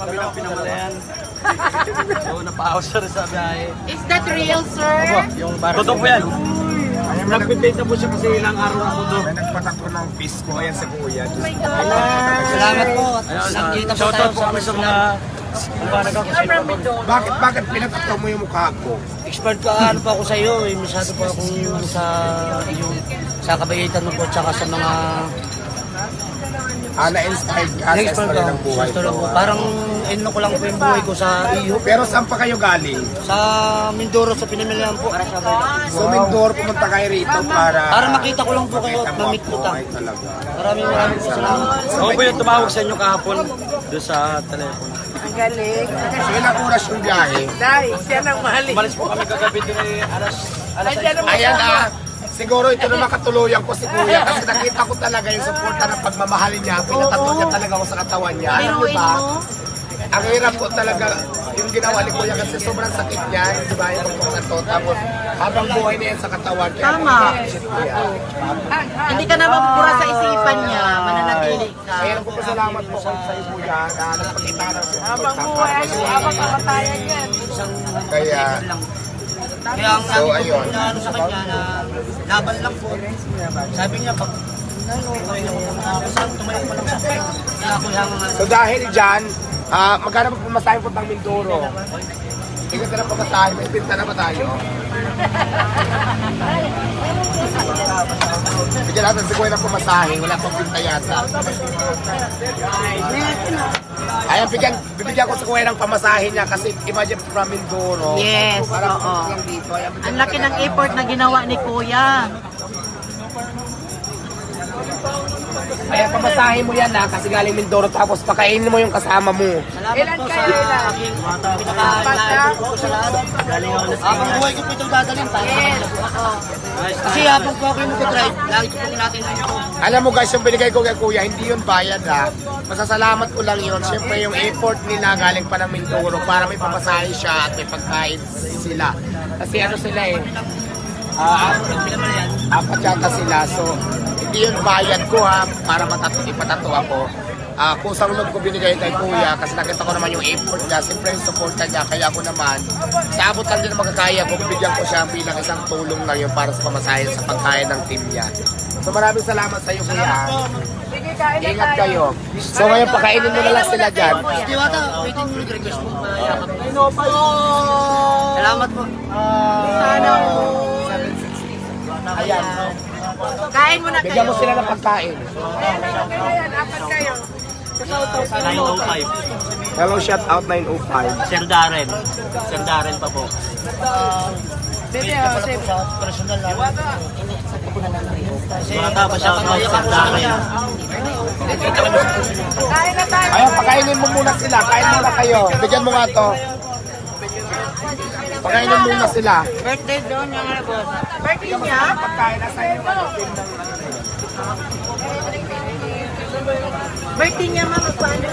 kami ng pinamalayan. So, napahawas siya rin sa biyahe. Is that real, sir? Yung totoo po yan. Nagbibenta po siya kasi ilang araw na po doon. May nagpatakbo ng pisko. Ayan sa kuya. Oh my God! Salamat po. Ayun, Nakita po shoutout tayo po kami sa mga kumbaga kung sino po. Bakit pinatakbo mo yung mukha ko? Expert ka ano pa ako sa iyo, eh. Masyado po akong sa yung sa kabaitan mo po tsaka sa mga Na-inspired ka sa expert story ko. ng buhay Sa ko. po. Parang ino ko lang po yung buhay ko sa iyo. Pero saan pa kayo galing? Sa Mindoro sa pinamilihan po. So, Mindoro, pumunta kayo rito Para makita ko lang po kayo at mamit ko ta. Ay, talaga. Maraming po salamat. Ako po yung tumawag sa inyo kahapon doon sa telepono. Ang galing. So, ilang oras yung biyahe? Dahil siya nang mahalin. Umalis po kami kagabi din alas Andiyan naman Ayan siguro ito na makatuluyan ko si Kuya kasi nakita ko talaga yung suporta ng pagmamahalin niya. Pinatato niya talaga ako sa katawan niya. Alam mo Biruin ba? mo. Ang hirap ko talaga yung ginawa ni Kuya kasi sobrang sakit niya. Di ba yung pagkakato? Tapos habang buhay niya yan sa katawan. Kaya Tama. shit, Kuya. Hindi ka na mapupura sa isipan niya. Mananatili ka. Kaya nagpapasalamat po ako sa iyo Kuya na nagpakita ng Habang buhay, habang kamatayan yan. Kaya Kaya ang So, sabi ko ayun. na ano sa kanya na laban lang po. Sabi niya pag tumayo pa lang sa kaya ako yung so dahil dyan, magkano pa pumasahe po ng Mindoro? Ikaw na pamasahe, may pinta na ba tayo? Bigyan natin si Kuya ng pumasahe, wala pang pinta yata. Ayan, bibigyan ko si Kuya ng pamasahe niya kasi imagine from Mindoro. Yes, Parang oo. lang dito. Ayan, Ang laki ng effort na ginawa ni Kuya. Ayan, pamasahe mo yan kasi galing Mindoro tapos pakainin mo yung kasama mo. salamat po sa aking pinaka-laban po sa lahat. Habang buhay ko po itong dadalhin para sa kanila po. Kasi habang po ako yung mag-drive, lagi ko po tinatingnan ko. Alam mo guys, yung binigay ko kay Kuya, hindi yun bayad ha. Masasalamat ko lang yun. Siyempre yung effort nila galing pa ng Mindoro para may pamasahe siya at may pagkain sila. Kasi ano sila eh, apat yata sila. So, hindi yun bayad ko ha, para ipatato ako. Kung saan ko binigay kay Kuya, kasi nakita ko naman yung effort niya, siyempre yung support niya, kaya ako naman, sa abot lang din na magkakaya ko, bibigyan ko siya bilang isang tulong lang yun para sa pamasahe sa pagkain ng team niya. So maraming salamat sa iyo Kuya. Ingat kayo. So ngayon pakainin mo na lang sila dyan. Diwata, pwede mo nag-request mo. Salamat po. Sana Ayan. kain mo na Bigyan kayo. mo sila ng pagkain. Ayan, apat kayo. 905. Hello, shout out 905. Sir Darren. Sir Darren pa po. Bebe, Sa personal lang. Bata pa siya ako Sir Darren. kain na tayo. Ayan, pakainin mo muna sila. Kain muna kayo. Bigyan mo nga to. Pakainin muna sila. Birthday doon yung ano boss. Birthday niya. Pagkain na sa inyo. Birthday niya, mama. Paano?